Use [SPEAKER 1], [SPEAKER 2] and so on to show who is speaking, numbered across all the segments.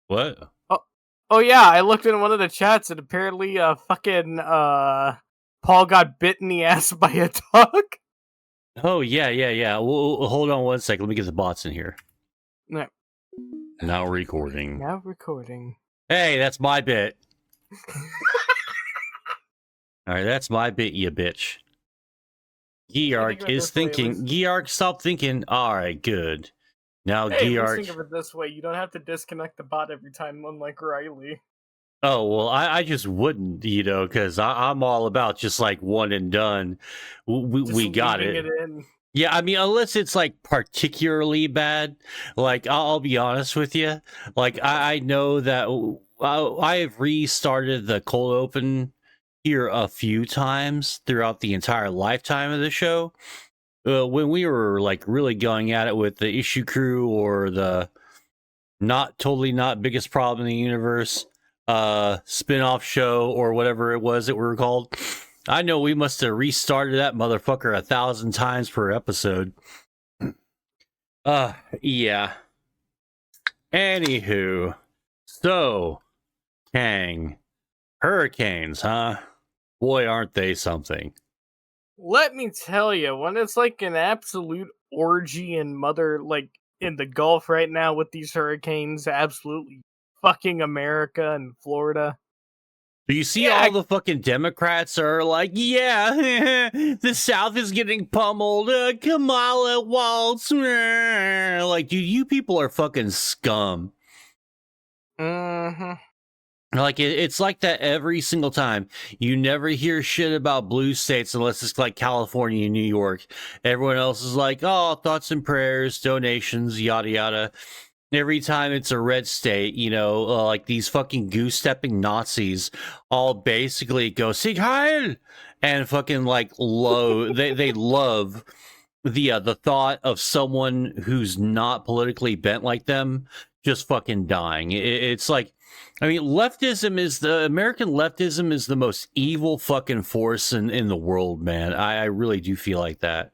[SPEAKER 1] What?
[SPEAKER 2] Oh yeah, I looked in one of the chats and apparently fucking Paul got bit in the ass by a dog.
[SPEAKER 1] Oh, yeah. Well, hold on one second. Let me get the bots in here.
[SPEAKER 2] No.
[SPEAKER 1] Now recording.
[SPEAKER 2] Now recording.
[SPEAKER 1] Hey, that's my bit. Alright, that's my bit, you bitch. Geark is thinking. Geark, stop thinking. Alright, good. Now,
[SPEAKER 2] hey,
[SPEAKER 1] Geark.
[SPEAKER 2] Think of it this way: you don't have to disconnect the bot every time, unlike Riely.
[SPEAKER 1] Oh, well, I just wouldn't, because I'm all about just like one and done. We got it. Yeah, I mean, unless it's like particularly bad. Like, I'll be honest with you. Like, I know that I have restarted the cold open here a few times throughout the entire lifetime of the show. When we were like really going at it with the issue crew or the not biggest problem in the universe spin-off show or whatever it was that we were called, I know we must have restarted that motherfucker 1,000 times per episode. Yeah. Anywho, so Kang, hurricanes, huh? Boy, aren't they something.
[SPEAKER 2] Let me tell you, when it's like an absolute orgy in in the Gulf right now with these hurricanes, absolutely fucking America and Florida.
[SPEAKER 1] Do you see all the fucking Democrats are like, yeah, the South is getting pummeled, Kamala Waltz. Like, dude, you people are fucking scum.
[SPEAKER 2] Mm-hmm.
[SPEAKER 1] Like, it's like that every single time. You never hear shit about blue states unless it's like California and New York. Everyone else is like, oh, thoughts and prayers, donations, yada yada. Every time it's a red state, like these fucking goose-stepping Nazis all basically go Sieg Heil and fucking like they love the thought of someone who's not politically bent like them just fucking dying. It's like, I mean, American leftism is the most evil fucking force in the world, man. I really do feel like that.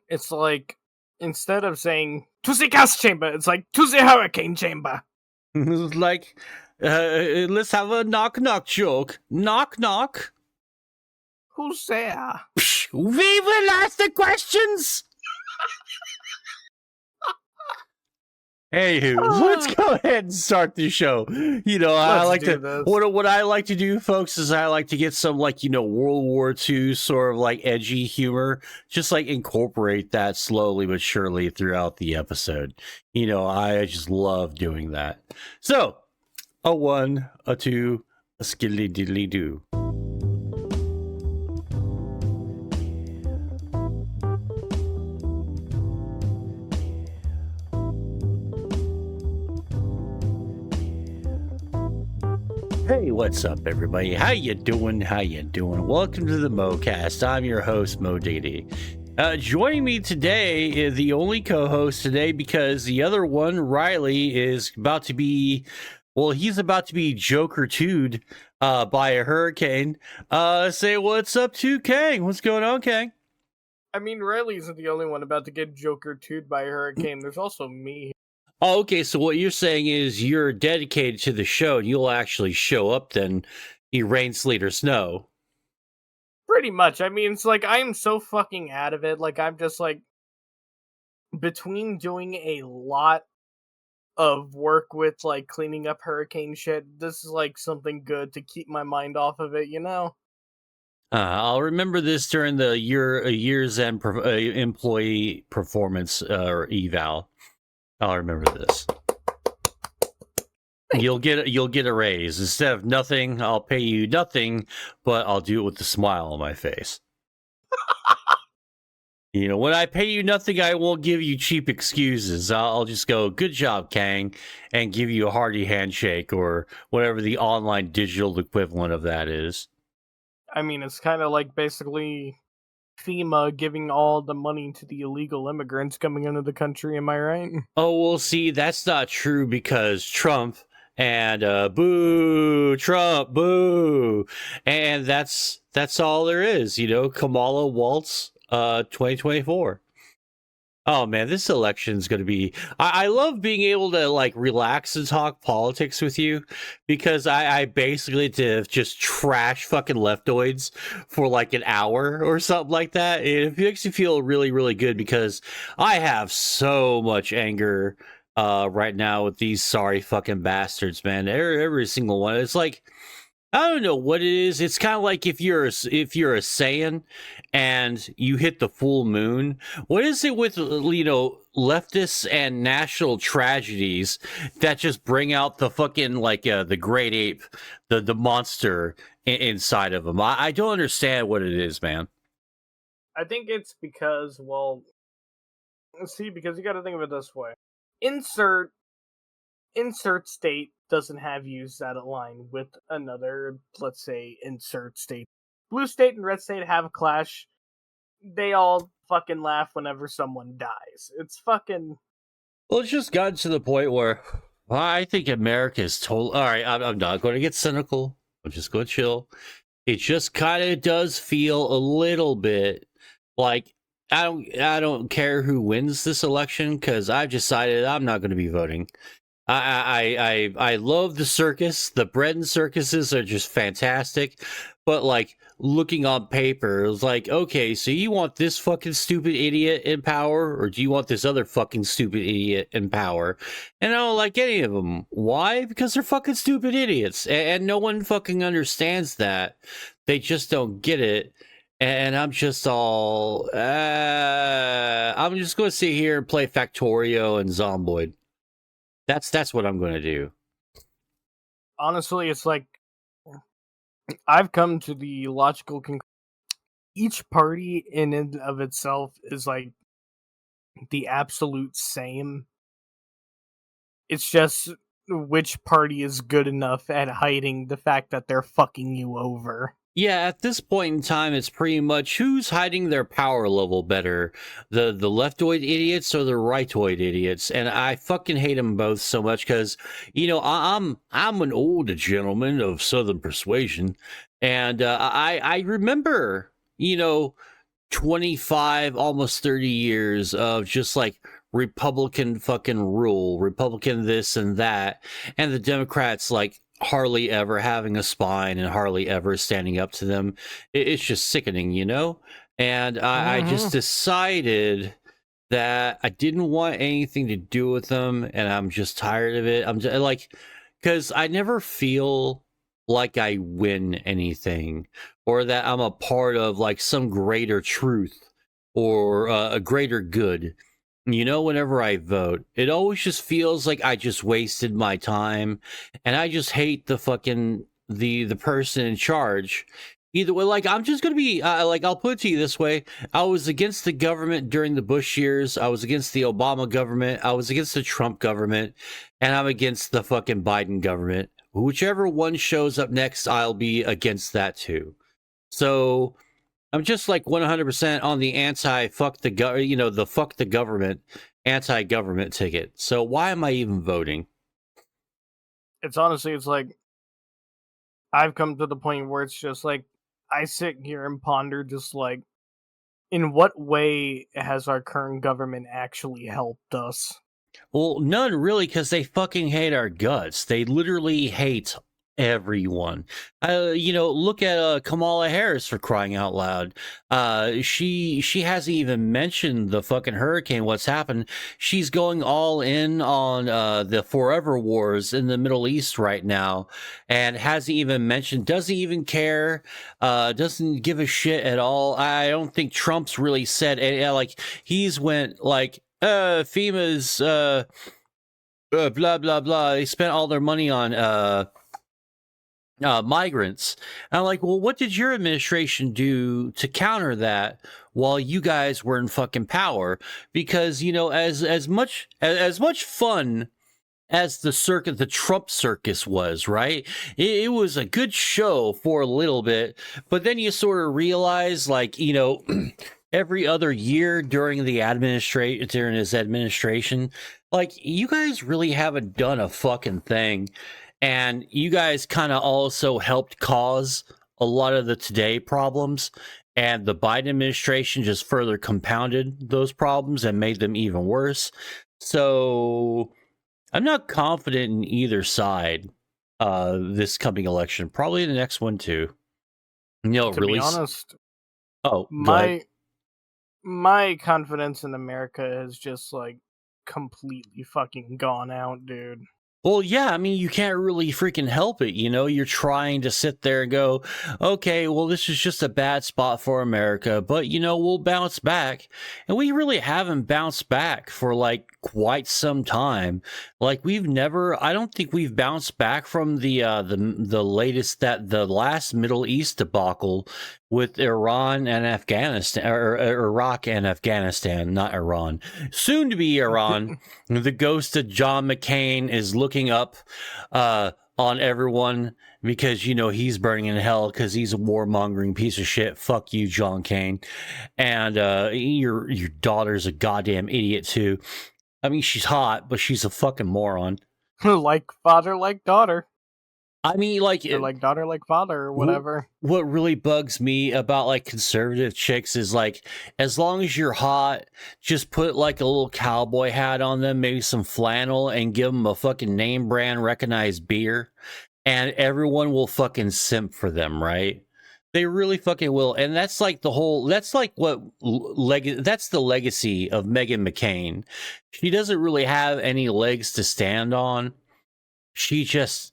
[SPEAKER 2] It's like, instead of saying to the gas chamber, it's like to the hurricane chamber.
[SPEAKER 1] It's like, let's have a knock joke. Knock.
[SPEAKER 2] Who's there?
[SPEAKER 1] We will ask the questions. Anywho, let's go ahead and start the show. I like to what I like to do, folks, is I like to get some like World War II sort of like edgy humor, just like incorporate that slowly but surely throughout the episode. I just love doing that. So, a 1, a 2, a skilly diddly do. Hey, what's up, everybody? How you doing? Welcome to the MoCast. I'm your host, Mo Diggity. Joining me today is the only co-host today because the other one, Riely, is about to be, he's about to be Joker 2'd by a hurricane. Say what's up to Kang. What's going on, Kang?
[SPEAKER 2] I mean, Riely isn't the only one about to get Joker 2'd by a hurricane. There's also me.
[SPEAKER 1] Oh, okay, so what you're saying is you're dedicated to the show and you'll actually show up then, you rain, sleet, or snow.
[SPEAKER 2] Pretty much. I mean, it's like, I'm so fucking out of it. Like, I'm just like, between doing a lot of work with, like, cleaning up hurricane shit, this is, like, something good to keep my mind off of it,
[SPEAKER 1] I'll remember this during the year's end employee performance or eval. I'll remember this. You'll get a raise. Instead of nothing, I'll pay you nothing, but I'll do it with a smile on my face. When I pay you nothing, I won't give you cheap excuses. I'll just go, good job, Kang, and give you a hearty handshake or whatever the online digital equivalent of that is.
[SPEAKER 2] I mean, it's kind of like basically FEMA giving all the money to the illegal immigrants coming into the country, am I right?
[SPEAKER 1] Oh, well, see, that's not true because Trump and boo, Trump, boo. And that's all there is, Kamala Waltz 2024. Oh man, this election's going to be. I love being able to like relax and talk politics with you because I basically to just trash fucking leftoids for like an hour or something like that. It makes you feel really, really good because I have so much anger right now with these sorry fucking bastards, man. Every single one. It's like. I don't know what it is. It's kind of like if you're a Saiyan and you hit the full moon. What is it with leftists and national tragedies that just bring out the fucking like the great ape, the monster inside of them? I don't understand what it is, man.
[SPEAKER 2] I think it's because because you got to think of it this way: insert state doesn't have views that align with another, let's say, insert state. Blue state and red state have a clash. They all fucking laugh whenever someone dies. It's fucking...
[SPEAKER 1] Well, it's just gotten to the point where I think America is total... All right, I'm not going to get cynical. I'm just going to chill. It just kind of does feel a little bit like I don't care who wins this election because I've decided I'm not going to be voting. I love the circus. The bread and circuses are just fantastic. But like looking on paper, it was like, okay, so you want this fucking stupid idiot in power, or do you want this other fucking stupid idiot in power? And I don't like any of them. Why? Because they're fucking stupid idiots, and no one fucking understands that. They just don't get it. And I'm just all, I'm just going to sit here and play Factorio and Zomboid. That's what I'm going to do.
[SPEAKER 2] Honestly, it's like I've come to the logical conclusion. Each party in and of itself is like the absolute same. It's just which party is good enough at hiding the fact that they're fucking you over.
[SPEAKER 1] Yeah, at this point in time, it's pretty much who's hiding their power level better, the leftoid idiots or the rightoid idiots, and I fucking hate them both so much because I'm an old gentleman of Southern persuasion, and I remember 25 almost 30 years of just like Republican fucking rule, Republican this and that, and the Democrats like hardly ever having a spine and hardly ever standing up to them. It's just sickening, and I just decided that I didn't want anything to do with them, and I'm just tired of it. I'm just like, because I never feel like I win anything or that I'm a part of like some greater truth or a greater good. Whenever I vote, it always just feels like I just wasted my time, and I just hate the fucking the person in charge. Either way, like I'm just gonna be like I'll put it to you this way: I was against the government during the Bush years. I was against the Obama government. I was against the Trump government, and I'm against the fucking Biden government. Whichever one shows up next, I'll be against that too. So. I'm just like 100% on the fuck the government, anti-government ticket. So why am I even voting?
[SPEAKER 2] It's honestly, it's like I've come to the point where it's just like I sit here and ponder just like in what way has our current government actually helped us?
[SPEAKER 1] Well, none really, because they fucking hate our guts. They literally hate everyone. Look at Kamala Harris, for crying out loud. She hasn't even mentioned the fucking hurricane, what's happened. She's going all in on the forever wars in the Middle East right now, and hasn't even mentioned, doesn't even care, doesn't give a shit at all. I don't think Trump's really said like he's went like FEMA's blah blah blah. They spent all their money on migrants. And I'm like, well, what did your administration do to counter that while you guys were in fucking power? Because as much fun as the Trump circus was, right? It was a good show for a little bit, but then you sort of realize, like, every other year during his administration, like, you guys really haven't done a fucking thing. And you guys kind of also helped cause a lot of the today problems. and the Biden administration just further compounded those problems and made them even worse. So I'm not confident in either side this coming election. Probably the next one too.
[SPEAKER 2] To
[SPEAKER 1] really
[SPEAKER 2] be honest,
[SPEAKER 1] my
[SPEAKER 2] confidence in America has just like completely fucking gone out, dude.
[SPEAKER 1] Well, yeah, I mean, you can't really freaking help it, You're trying to sit there and go, okay, well, this is just a bad spot for America, but, we'll bounce back. And we really haven't bounced back for, like, quite some time. Like, I don't think we've bounced back from the last Middle East debacle with Iran and Afghanistan, or Iraq and Afghanistan, not Iran. Soon to be Iran. The ghost of John McCain is looking up on everyone because, he's burning in hell because he's a warmongering piece of shit. Fuck you, John McCain. And your daughter's a goddamn idiot, too. I mean, she's hot, but she's a fucking moron.
[SPEAKER 2] Like father, like daughter.
[SPEAKER 1] I mean, like
[SPEAKER 2] daughter, like father, or whatever.
[SPEAKER 1] What really bugs me about like conservative chicks is like, as long as you're hot, just put like a little cowboy hat on them, maybe some flannel, and give them a fucking name brand recognized beer, and everyone will fucking simp for them, right? They really fucking will. And that's like that's the legacy of Meghan McCain. She doesn't really have any legs to stand on. She just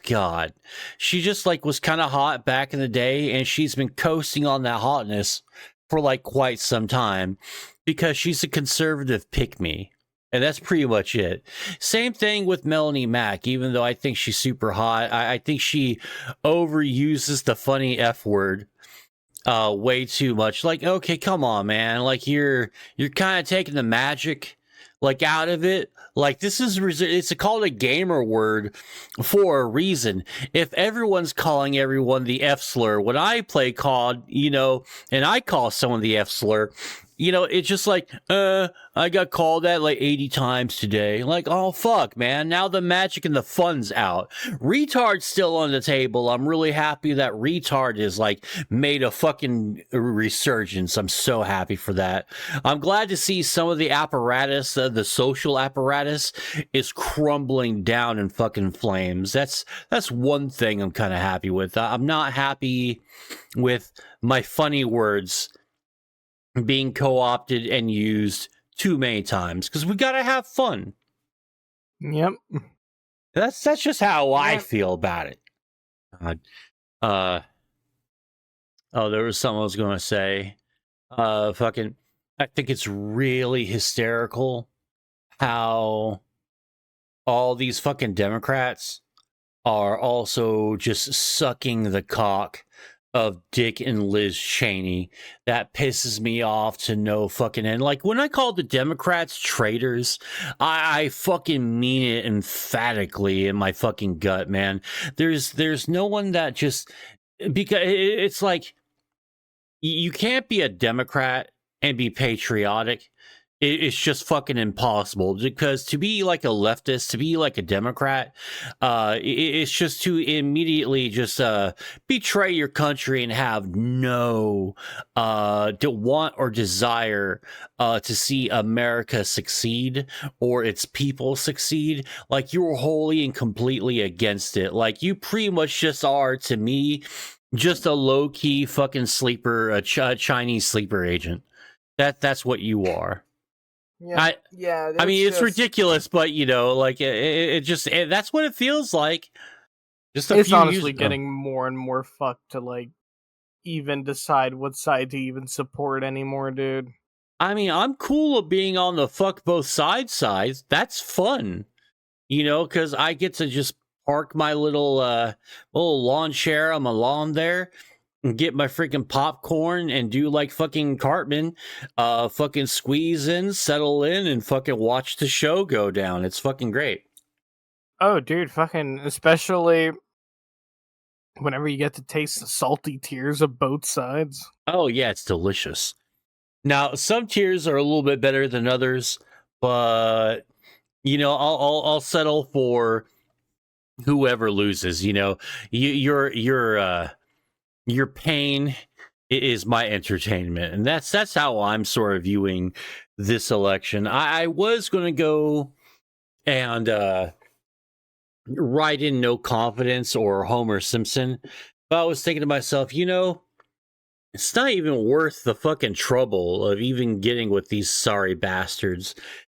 [SPEAKER 1] God, she just like was kind of hot back in the day, and she's been coasting on that hotness for like quite some time because she's a conservative pick-me, and that's pretty much it. Same thing with Melanie Mack. Even though I think she's super hot, I think she overuses the funny F word way too much. Like, okay, come on, man, like you're kind of taking the magic like out of it. Like, this is, it's called a gamer word for a reason. If everyone's calling everyone the F slur, when I play COD, and I call someone the F slur, it's just like, I got called that like 80 times today. Like, oh, fuck, man. Now the magic and the fun's out. Retard's still on the table. I'm really happy that retard is like made a fucking resurgence. I'm so happy for that. I'm glad to see some of the apparatus, the social apparatus, is crumbling down in fucking flames. That's one thing I'm kind of happy with. I'm not happy with my funny words being co-opted and used too many times, because we gotta have fun.
[SPEAKER 2] Yep.
[SPEAKER 1] That's just how I feel about it. There was something I was gonna say. I think it's really hysterical how all these fucking Democrats are also just sucking the cock of Dick and Liz Cheney. That pisses me off to no fucking end. Like, when I call the Democrats traitors, I fucking mean it emphatically in my fucking gut, man. There's no one that just, because it's like, you can't be a Democrat and be patriotic. It's just fucking impossible, because to be like a leftist, to be like a Democrat, it's just to immediately just betray your country and have no to want or desire to see America succeed or its people succeed. Like, you're wholly and completely against it. Like, you pretty much just are, to me, just a low-key fucking sleeper, a Chinese sleeper agent. That's what you are.
[SPEAKER 2] Yeah,
[SPEAKER 1] I mean, it's ridiculous, but like it just that's what it feels like.
[SPEAKER 2] It's honestly getting more and more fucked to like even decide what side to even support anymore, dude.
[SPEAKER 1] I mean, I'm cool with being on the fuck both sides. That's fun, because I get to just park my little lawn chair on my lawn there and get my freaking popcorn and do like fucking Cartman, fucking squeeze in, settle in, and fucking watch the show go down. It's fucking great.
[SPEAKER 2] Oh, dude, fucking, especially whenever you get to taste the salty tears of both sides.
[SPEAKER 1] Oh yeah, it's delicious. Now, some tiers are a little bit better than others, but I'll settle for whoever loses. Your pain is my entertainment, and that's how I'm sort of viewing this election. I was going to go and write in no confidence or Homer Simpson, but I was thinking to myself, it's not even worth the fucking trouble of even getting with these sorry bastards,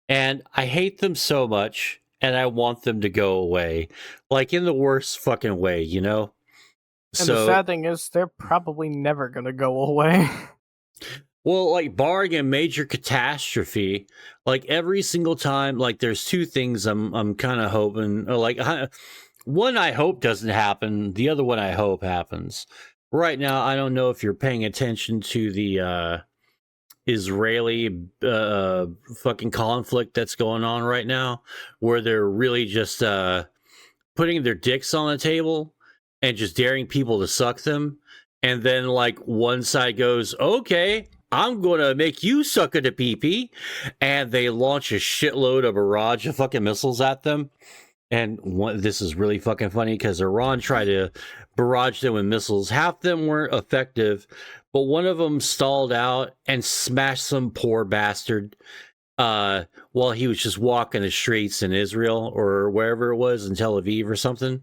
[SPEAKER 1] and I hate them so much, and I want them to go away, like in the worst fucking way,
[SPEAKER 2] And the sad thing is, they're probably never gonna go away.
[SPEAKER 1] Well, like, barring a major catastrophe, like every single time, like there's two things I'm kind of hoping, or like one I hope doesn't happen, the other one I hope happens. Right now, I don't know if you're paying attention to the Israeli fucking conflict that's going on right now, where they're really just putting their dicks on the table and just daring people to suck them. And then, like, one side goes, okay, I'm going to make you suck at a pee-pee. And they launch a shitload of barrage of fucking missiles at them. And this is really fucking funny because Iran tried to barrage them with missiles. Half of them weren't effective, but one of them stalled out and smashed some poor bastard while he was just walking the streets in Israel or wherever it was, in Tel Aviv or something.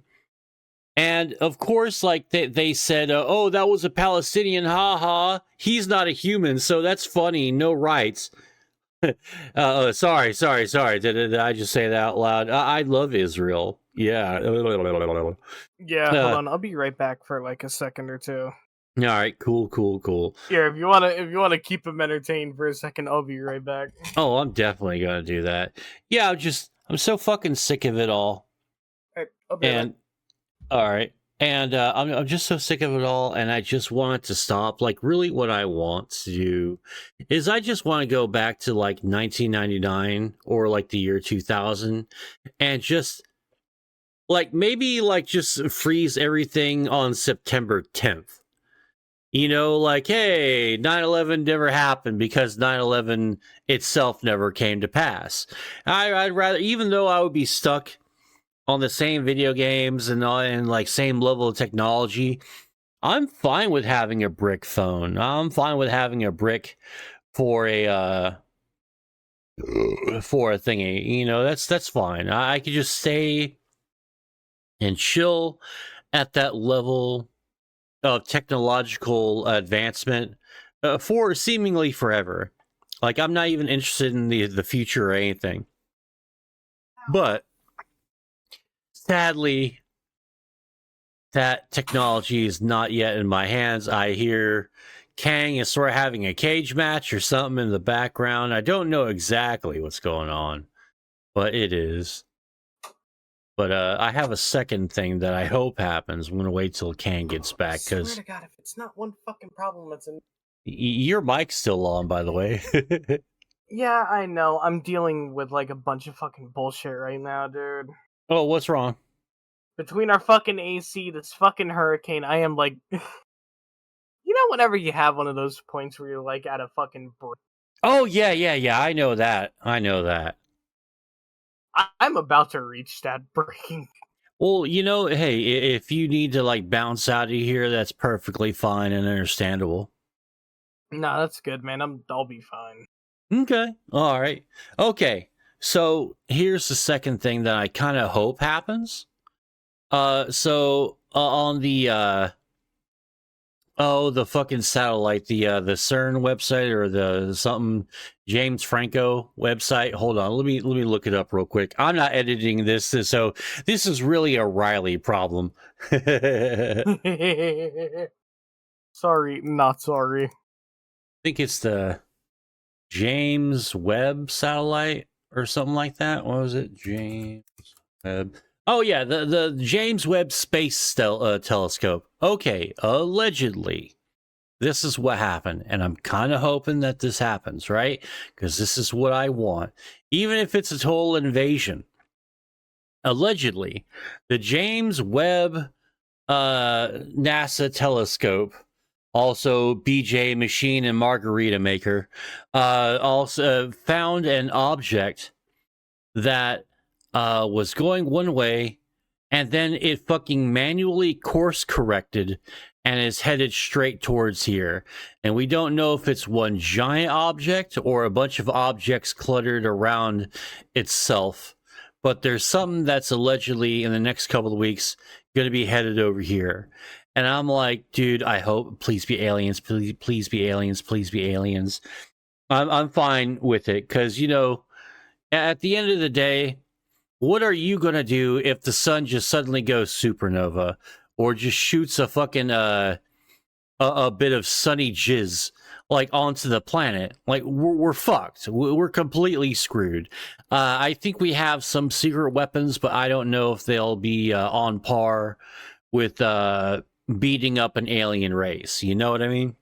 [SPEAKER 1] And of course, like they said, oh, that was a Palestinian, haha. He's not a human, so that's funny. No rights. Sorry. Did I just say that out loud? I love Israel. Yeah.
[SPEAKER 2] Yeah, hold on. I'll be right back for like a second or two.
[SPEAKER 1] All right, cool.
[SPEAKER 2] Yeah, if you wanna keep him entertained for a second, I'll be right back.
[SPEAKER 1] Oh, I'm definitely gonna do that. Yeah, I'm so fucking sick of it all.
[SPEAKER 2] All right, I'll be back.
[SPEAKER 1] All right. And I'm just so sick of it all, and I just want it to stop. Like, really what I want to do is I just want to go back to, like, 1999 or, like, the year 2000 and just, like, maybe, like, just freeze everything on September 10th. Like, hey, 9/11 never happened because 9/11 itself never came to pass. I'd rather, even though I would be stuck on the same video games and like same level of technology, I'm fine with having a brick phone. I'm fine with having a brick for a thingy. That's fine. I could just stay and chill at that level of technological advancement for seemingly forever. Like, I'm not even interested in the future or anything. But sadly, that technology is not yet in my hands. I hear Kang is sort of having a cage match or something in the background. I don't know exactly what's going on, but it is. But I have a second thing that I hope happens. I'm going to wait till Kang gets back.
[SPEAKER 2] Swear to God, if it's not one fucking problem, it's
[SPEAKER 1] your mic's still on, by the way.
[SPEAKER 2] Yeah, I know. I'm dealing with like a bunch of fucking bullshit right now, dude.
[SPEAKER 1] Oh, what's wrong?
[SPEAKER 2] Between our fucking AC, this fucking hurricane, I am like... whenever you have one of those points where you're like at a fucking break.
[SPEAKER 1] Oh, yeah, I know that.
[SPEAKER 2] I'm about to reach that breaking.
[SPEAKER 1] Well, hey, if you need to, like, bounce out of here, that's perfectly fine and understandable.
[SPEAKER 2] No, that's good, man. I'll be fine.
[SPEAKER 1] Okay, all right. Okay, so here's the second thing that I kind of hope happens. So on the the fucking satellite, the CERN website or the something James Franco website. Hold on, let me look it up real quick. I'm not editing this, so this is really a Riely problem.
[SPEAKER 2] Sorry, not sorry.
[SPEAKER 1] I think it's the James Webb satellite or something like that. What was it? James Webb. Oh yeah, the James Webb Space Telescope. Okay, allegedly, this is what happened, and I'm kind of hoping that this happens, right? Because this is what I want, even if it's a total invasion. Allegedly, the James Webb NASA telescope, also BJ Machine and Margarita Maker, also found an object that was going one way, and then it fucking manually course corrected and is headed straight towards here. And we don't know if it's one giant object or a bunch of objects cluttered around itself. But there's something that's allegedly in the next couple of weeks going to be headed over here. And I'm like, dude, I hope, please be aliens, please be aliens, please be aliens. I'm fine with it because, you know, at the end of the day, what are you going to do if the sun just suddenly goes supernova or just shoots a fucking a bit of sunny jizz like onto the planet? Like we're fucked. We're completely screwed. I think we have some secret weapons, but I don't know if they'll be on par with beating up an alien race. You know what I mean?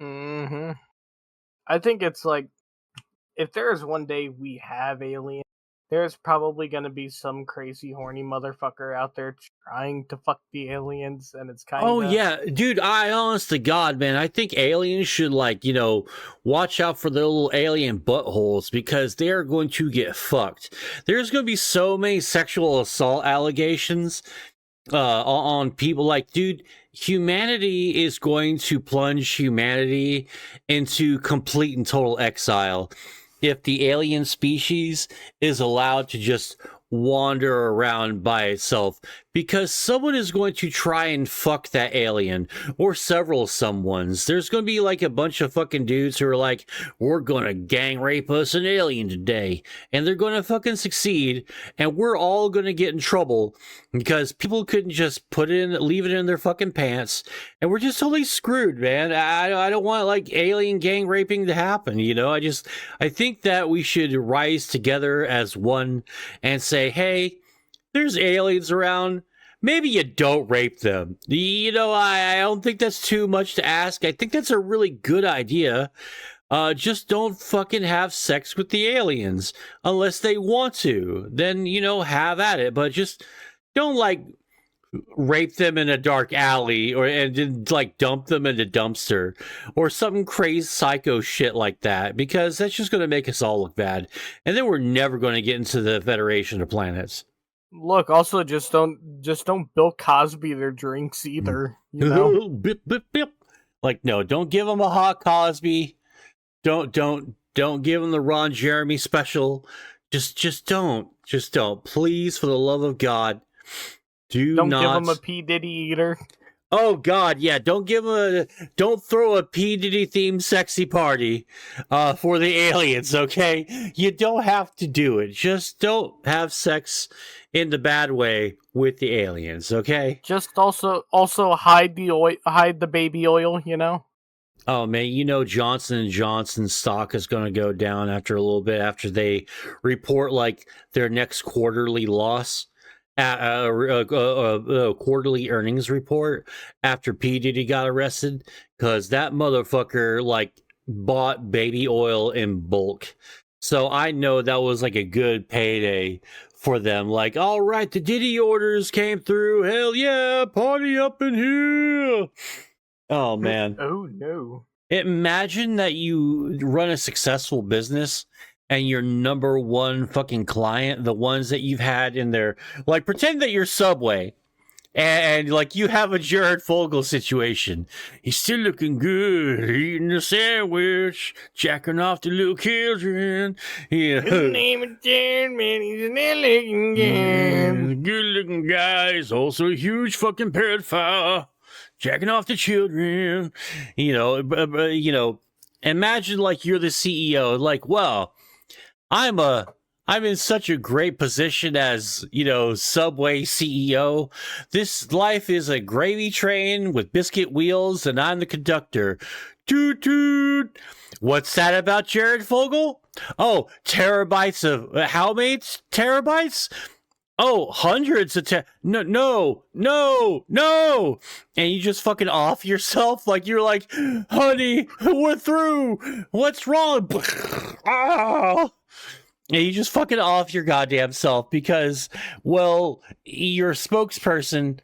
[SPEAKER 2] Mm-hmm. I think it's like, if there's one day we have aliens, there's probably going to be some crazy horny motherfucker out there trying to fuck the aliens, and it's kind of...
[SPEAKER 1] Oh, yeah. Dude, honest to God, man, I think aliens should, like, you know, watch out for the little alien buttholes because they're going to get fucked. There's going to be so many sexual assault allegations on people. Like, dude, humanity is going to plunge humanity into complete and total exile if the alien species is allowed to just wander around by itself, because someone is going to try and fuck that alien, or several someones. There's going to be like a bunch of fucking dudes who are like, we're going to gang rape us an alien today, and they're going to fucking succeed, and we're all going to get in trouble because people couldn't just leave it in their fucking pants, and we're just totally screwed, man. I don't want like alien gang raping to happen, you know? I think that we should rise together as one and say, hey, there's aliens around. Maybe you don't rape them. You know, I don't think that's too much to ask. I think that's a really good idea. Just don't fucking have sex with the aliens unless they want to. Then, you know, have at it. But just don't, like, rape them in a dark alley and then, like, dump them in a dumpster or some crazy psycho shit like that, because that's just going to make us all look bad. And then we're never going to get into the Federation of Planets.
[SPEAKER 2] Look, also just don't Bill Cosby their drinks either. You know?
[SPEAKER 1] Bip, bip, bip. Like, no, don't give them a hot Cosby. Don't give them the Ron Jeremy special. Just don't. Please, for the love of God, don't
[SPEAKER 2] give them a P Diddy eater.
[SPEAKER 1] Oh God, yeah! Don't throw a P Diddy themed sexy party for the aliens, okay? You don't have to do it. Just don't have sex in the bad way with the aliens, okay?
[SPEAKER 2] Just also hide the baby oil, you know?
[SPEAKER 1] Oh man, you know Johnson & Johnson's stock is going to go down after a little bit after they report like their next quarterly loss. Quarterly earnings report after P. Diddy got arrested, because that motherfucker like bought baby oil in bulk. So I know that was like a good payday for them. Like, all right, the Diddy orders came through. Hell yeah, party up in here. Oh man.
[SPEAKER 2] Oh no.
[SPEAKER 1] Imagine that you run a successful business and your number one fucking client, the ones that you've had in there, like pretend that you're Subway and like you have a Jared Fogle situation. He's still looking good, eating a sandwich, jacking off the little children. Yeah.
[SPEAKER 2] His name is Jared, man. He's an looking good.
[SPEAKER 1] Good looking guy. He's also a huge fucking pedophile, jacking off the children. You know, imagine like you're the CEO, like, well, I'm in such a great position as, you know, Subway CEO. This life is a gravy train with biscuit wheels, and I'm the conductor. Toot toot. What's that about Jared Fogle? Oh, terabytes of how many terabytes? Oh, hundreds of no. And you just fucking off yourself. Like, you're like, honey, we're through. What's wrong? Ah. And you just fucking off your goddamn self because, well, your spokesperson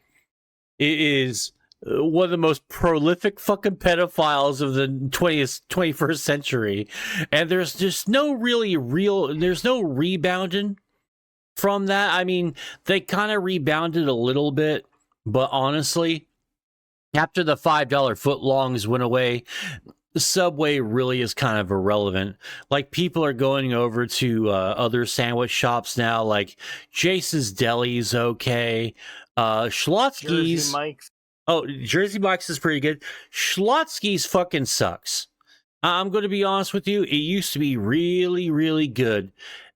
[SPEAKER 1] is one of the most prolific fucking pedophiles of the 21st century. And there's just no there's no rebounding from that. I mean, they kind of rebounded a little bit, but honestly, After the $5 footlongs went away, the Subway really is kind of irrelevant. Like, people are going over to other sandwich shops now, like Jason's Deli's okay. Schlotsky's.
[SPEAKER 2] Jersey Mike's.
[SPEAKER 1] Oh, Jersey Mike's is pretty good. Schlotsky's fucking sucks. I'm going to be honest with you. It used to be really, really good.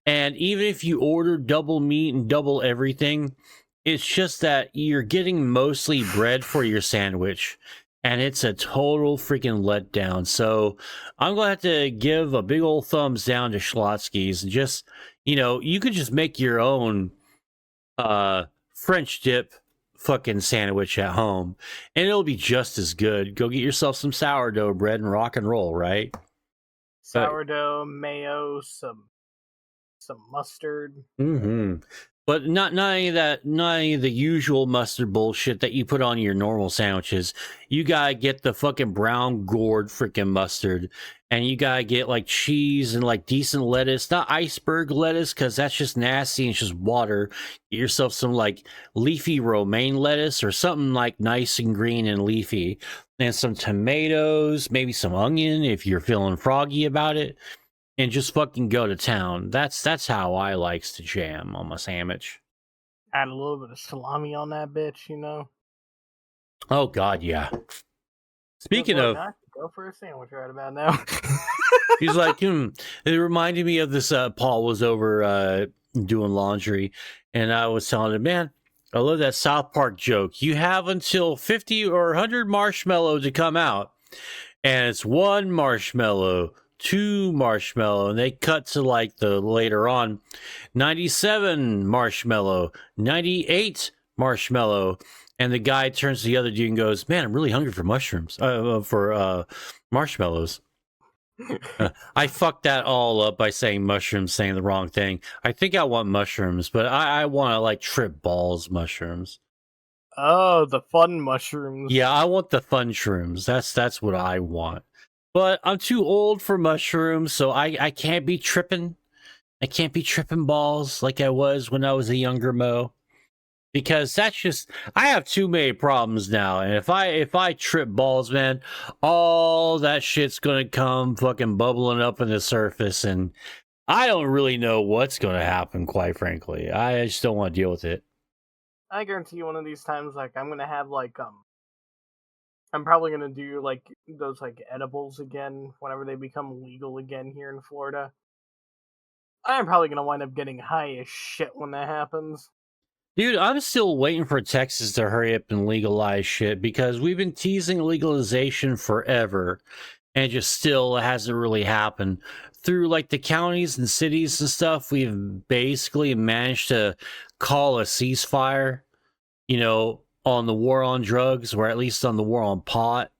[SPEAKER 1] And even if you order double meat and double everything, it's just that you're getting mostly bread for your sandwich. And it's a total freaking letdown. So I'm going to have to give a big old thumbs down to Schlotsky's. And just, you could just make your own French dip fucking sandwich at home, and it'll be just as good. Go get yourself some sourdough bread and rock and roll, right?
[SPEAKER 2] Sourdough, mayo, some mustard.
[SPEAKER 1] But not any of that, not any of the usual mustard bullshit that you put on your normal sandwiches. You gotta get the fucking brown gourd freaking mustard, and you gotta get like cheese and like decent lettuce, not iceberg lettuce, because that's just nasty and it's just water. Get yourself some like leafy romaine lettuce or something like nice and green and leafy, and some tomatoes, maybe some onion if you're feeling froggy about it. And just fucking go to town. That's how I likes to jam on my sandwich.
[SPEAKER 2] Add a little bit of salami on that bitch,
[SPEAKER 1] Oh God, yeah. Speaking of,
[SPEAKER 2] go for a sandwich right about now.
[SPEAKER 1] he's like, It reminded me of this. Paul was over doing laundry, and I was telling him, man, I love that South Park joke. You have until 50 or 100 marshmallow to come out, and it's one marshmallow. 2 marshmallow, and they cut to like the later on 97 marshmallow, 98 marshmallow, and the guy turns to the other dude and goes, man, I'm really hungry for mushrooms, for marshmallows. I fucked that all up by saying mushrooms, saying the wrong thing. I think I want mushrooms, but I want to like trip balls mushrooms.
[SPEAKER 2] Oh, the fun mushrooms.
[SPEAKER 1] Yeah, I want the fun shrooms. That's what I want. But I'm too old for mushrooms, so I can't be tripping. I can't be tripping balls like I was when I was a younger Mo. Because that's just, I have too many problems now. And if I trip balls, man, all that shit's gonna come fucking bubbling up in the surface. And I don't really know what's gonna happen, quite frankly. I just don't want to deal with it.
[SPEAKER 2] I guarantee you one of these times, like, I'm gonna have, like, I'm probably gonna do like those like edibles again whenever they become legal again here in Florida. I'm probably gonna wind up getting high as shit when that happens.
[SPEAKER 1] Dude, I'm still waiting for Texas to hurry up and legalize shit because we've been teasing legalization forever and it just still hasn't really happened. Through like the counties and cities and stuff, we've basically managed to call a ceasefire, on the war on drugs, or at least on the war on pot.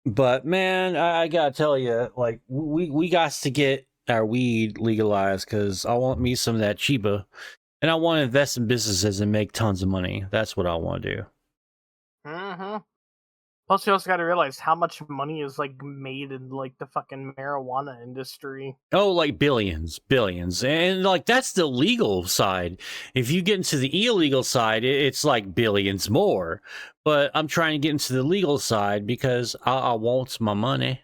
[SPEAKER 1] But man, I gotta tell you, like, we got to get our weed legalized because I want me some of that Chiba, and I want to invest in businesses and make tons of money. That's what I want to do.
[SPEAKER 2] Plus, you also got to realize how much money is like made in like the fucking marijuana industry.
[SPEAKER 1] Oh, like billions, and like that's the legal side. If you get into the illegal side, it's like billions more. But I'm trying to get into the legal side because I want my money.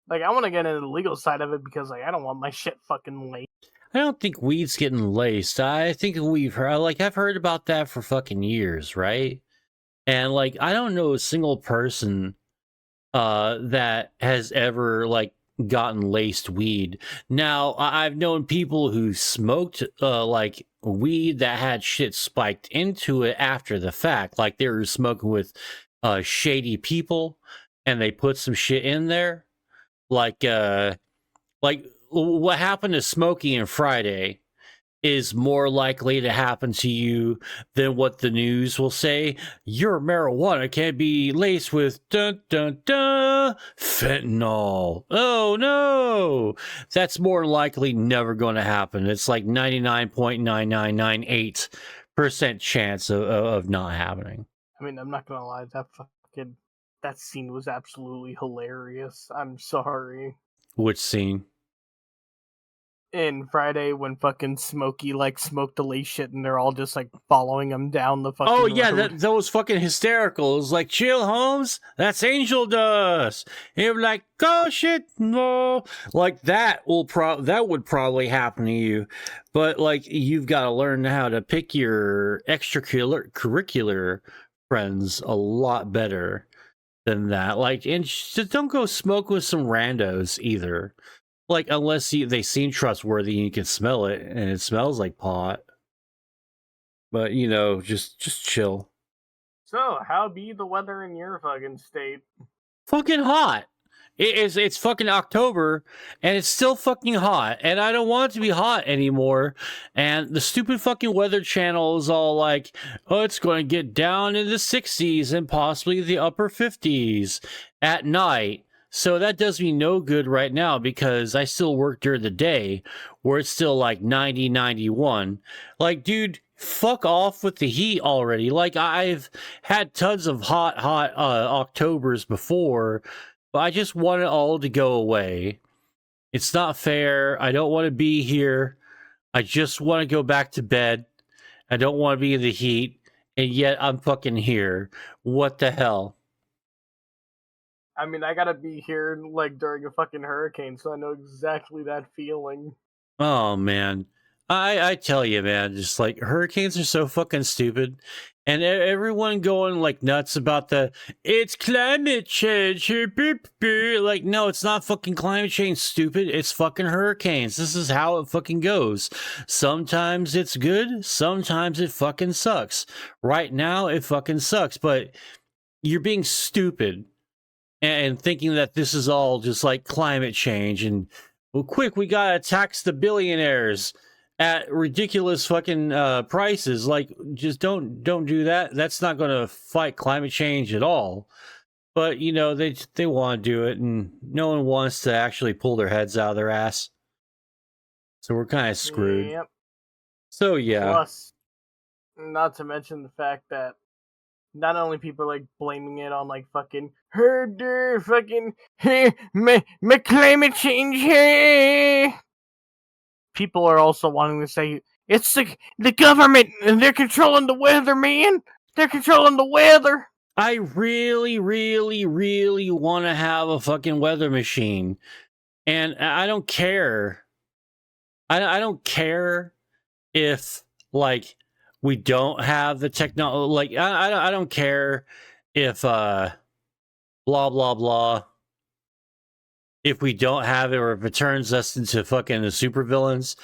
[SPEAKER 2] Like, I want to get into the legal side of it because like I don't want my shit fucking laced.
[SPEAKER 1] I don't think weed's getting laced. I think I've heard about that for fucking years, right? And like I don't know a single person that has ever like gotten laced weed. Now I've known people who smoked like weed that had shit spiked into it after the fact, like they were smoking with shady people and they put some shit in there, like what happened to Smokey and Friday is more likely to happen to you than what the news will say. Your marijuana can be laced with fentanyl. Oh no, that's more likely never going to happen. It's like 99.9998% chance of not happening.
[SPEAKER 2] I mean, I'm not gonna lie, that scene was absolutely hilarious. I'm sorry.
[SPEAKER 1] Which scene?
[SPEAKER 2] in Friday when fucking Smokey like smoked the late shit and they're all just like following him down the fucking road.
[SPEAKER 1] That was fucking hysterical. It was like, chill, Holmes, that's angel dust. And you're like, oh shit, no. Like that would probably happen to you. But like you've got to learn how to pick your extracurricular friends a lot better than that. Like, and just don't go smoke with some randos either. Like, unless they seem trustworthy and you can smell it, and it smells like pot. But, you know, just chill.
[SPEAKER 2] So, how be the weather in your fucking state?
[SPEAKER 1] Fucking hot. It's fucking October, and it's still fucking hot, and I don't want it to be hot anymore. And the stupid fucking Weather Channel is all like, oh, it's going to get down in the 60s and possibly the upper 50s at night. So that does me no good right now because I still work during the day where it's still like 90, 91. Like, dude, fuck off with the heat already. Like, I've had tons of hot Octobers before, but I just want it all to go away. It's not fair. I don't want to be here. I just want to go back to bed. I don't want to be in the heat, and yet I'm fucking here. What the hell?
[SPEAKER 2] I mean, I gotta be here, like, during a fucking hurricane, so I know exactly that feeling.
[SPEAKER 1] Oh, man. I tell you, man, just, like, hurricanes are so fucking stupid. And everyone going, like, nuts about it's climate change. Like, no, it's not fucking climate change, stupid. It's fucking hurricanes. This is how it fucking goes. Sometimes it's good. Sometimes it fucking sucks. Right now, it fucking sucks. But you're being stupid. And thinking that this is all just like climate change and well, quick, we gotta tax the billionaires at ridiculous fucking prices. Like, just don't do that. That's not going to fight climate change at all. But you know they want to do it, and no one wants to actually pull their heads out of their ass. So we're kind of screwed.
[SPEAKER 2] Yep.
[SPEAKER 1] So yeah.
[SPEAKER 2] Plus, not to mention the fact that not only people are like blaming it on like fucking herder, fucking climate change. Hey, people are also wanting to say it's the government and they're controlling the weather, man. They're controlling the weather.
[SPEAKER 1] I really, really, really want to have a fucking weather machine, and I don't care. I don't care if like we don't have the technology. Like I don't care if blah blah blah. If we don't have it, or if it turns us into fucking the supervillains,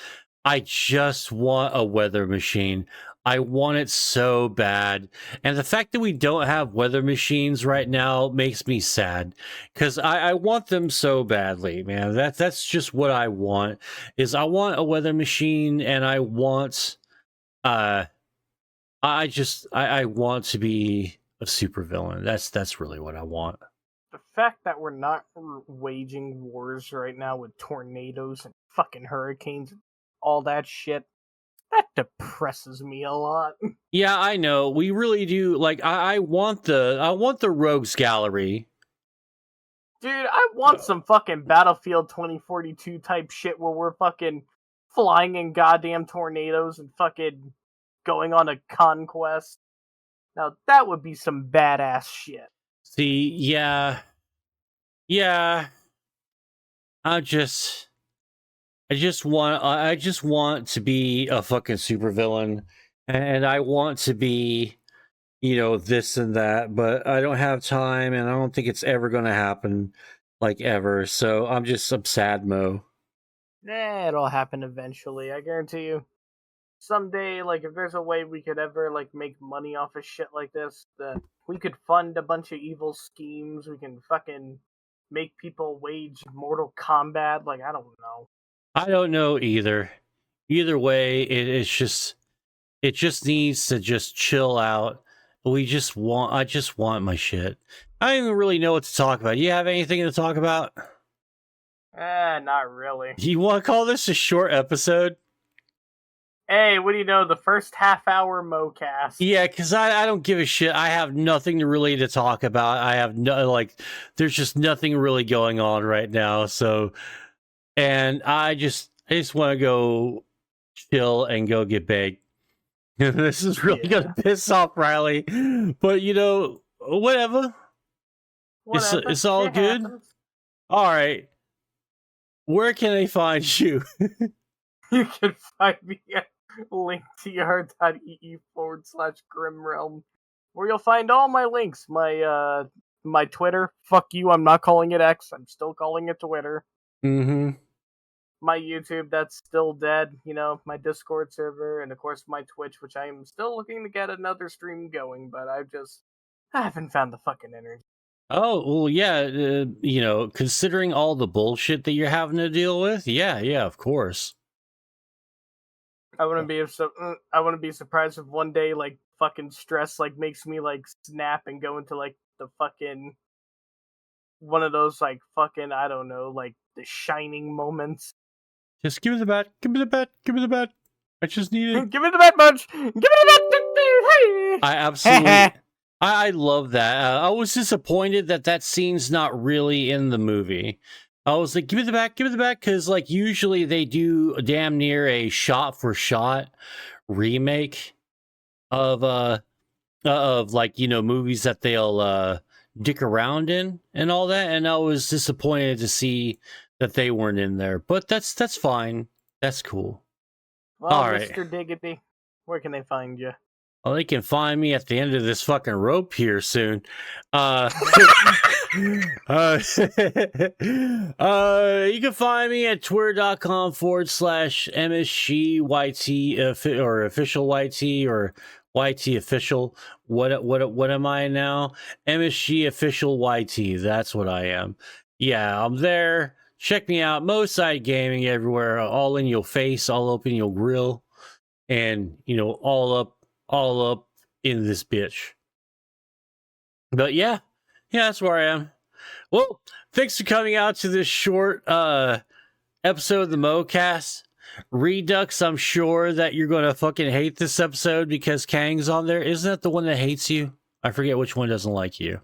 [SPEAKER 1] I just want a weather machine. I want it so bad. And the fact that we don't have weather machines right now makes me sad. Because I want them so badly, man. That's just what I want. Is I want a weather machine, and I want I want to be a supervillain. That's really what I want.
[SPEAKER 2] The fact that we're not waging wars right now with tornadoes and fucking hurricanes and all that shit, that depresses me a lot.
[SPEAKER 1] Yeah, I know. We really do. Like, I want the rogues gallery.
[SPEAKER 2] Dude, I want some fucking Battlefield 2042 type shit where we're fucking flying in goddamn tornadoes and fucking going on a conquest. Now, that would be some badass shit.
[SPEAKER 1] See, yeah. I just want to be a fucking supervillain, and I want to be, you know, this and that, but I don't have time, and I don't think it's ever going to happen, like ever. So I'm sad, Mo.
[SPEAKER 2] It'll happen eventually, I guarantee you. Someday, like, if there's a way we could ever, like, make money off of shit like this, we could fund a bunch of evil schemes, we can fucking make people wage Mortal Kombat, like, I don't know.
[SPEAKER 1] I don't know either. Either way, it just needs to just chill out. I just want my shit. I don't even really know what to talk about. You have anything to talk about?
[SPEAKER 2] Not really.
[SPEAKER 1] You want to call this a short episode?
[SPEAKER 2] Hey, what do you know? The first half-hour MoCast.
[SPEAKER 1] Yeah, because I don't give a shit. I have nothing really to talk about. I have there's just nothing really going on right now. So, and I I just want to go chill and go get baked. This is really gonna piss off Riely, but whatever. It's all good.
[SPEAKER 2] Happens.
[SPEAKER 1] All right. Where can they find you?
[SPEAKER 2] You can find me at linktr.ee/grimrealm, where you'll find all my links. My Twitter. Fuck you. I'm not calling it X. I'm still calling it Twitter.
[SPEAKER 1] Mm-hmm.
[SPEAKER 2] My YouTube, that's still dead. My Discord server, and of course my Twitch, which I am still looking to get another stream going, but I haven't found the fucking energy.
[SPEAKER 1] Oh, well, yeah, considering all the bullshit that you're having to deal with, yeah, of course.
[SPEAKER 2] I wouldn't be surprised if one day, like, fucking stress, like, makes me, like, snap and go into, like, the fucking one of those, like, fucking, I don't know, like, the shining moments.
[SPEAKER 1] Just give me the bat, give me the bat, give me the bat. I just need it.
[SPEAKER 2] Give me the bat, Bunch! Give me the bat! Hey!
[SPEAKER 1] I absolutely... I love that. I was disappointed that scene's not really in the movie. I was like, give me the back, because like usually they do damn near a shot-for-shot remake of like, movies that they'll dick around in and all that, and I was disappointed to see that they weren't in there. But that's fine. That's cool.
[SPEAKER 2] Well, all right. Mr. Diggity, where can they find you?
[SPEAKER 1] Well, they can find me at the end of this fucking rope here soon. You can find me at twitter.com/MSGYT or official YT or YT official. What am I now? MSG official YT. That's what I am. Yeah, I'm there. Check me out. Moside Gaming everywhere. All in your face, all up in your grill, and all up in this bitch. But yeah, that's where I am. Well, thanks for coming out to this short episode of the MoCast. Redux, I'm sure that you're gonna fucking hate this episode because Kang's on there. Isn't that the one that hates you? I forget which one doesn't like you.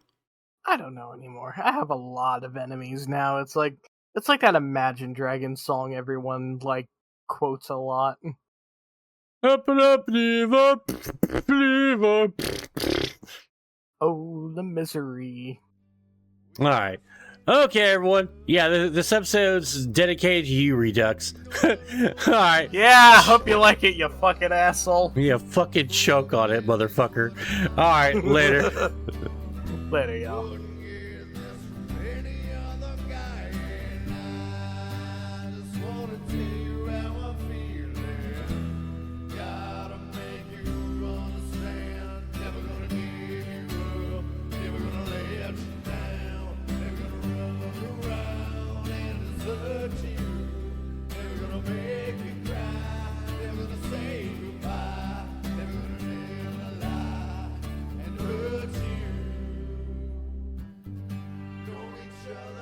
[SPEAKER 2] I don't know anymore. I have a lot of enemies now. It's like that Imagine Dragons song everyone like quotes a lot.
[SPEAKER 1] Up and up, leave up, leave up.
[SPEAKER 2] Oh, the misery.
[SPEAKER 1] All right. Okay, everyone. Yeah, this episode's dedicated to you, Redux. All right.
[SPEAKER 2] Yeah, hope you like it, you fucking asshole.
[SPEAKER 1] Yeah, fucking choke on it, motherfucker. All right, later.
[SPEAKER 2] Later, y'all. Show.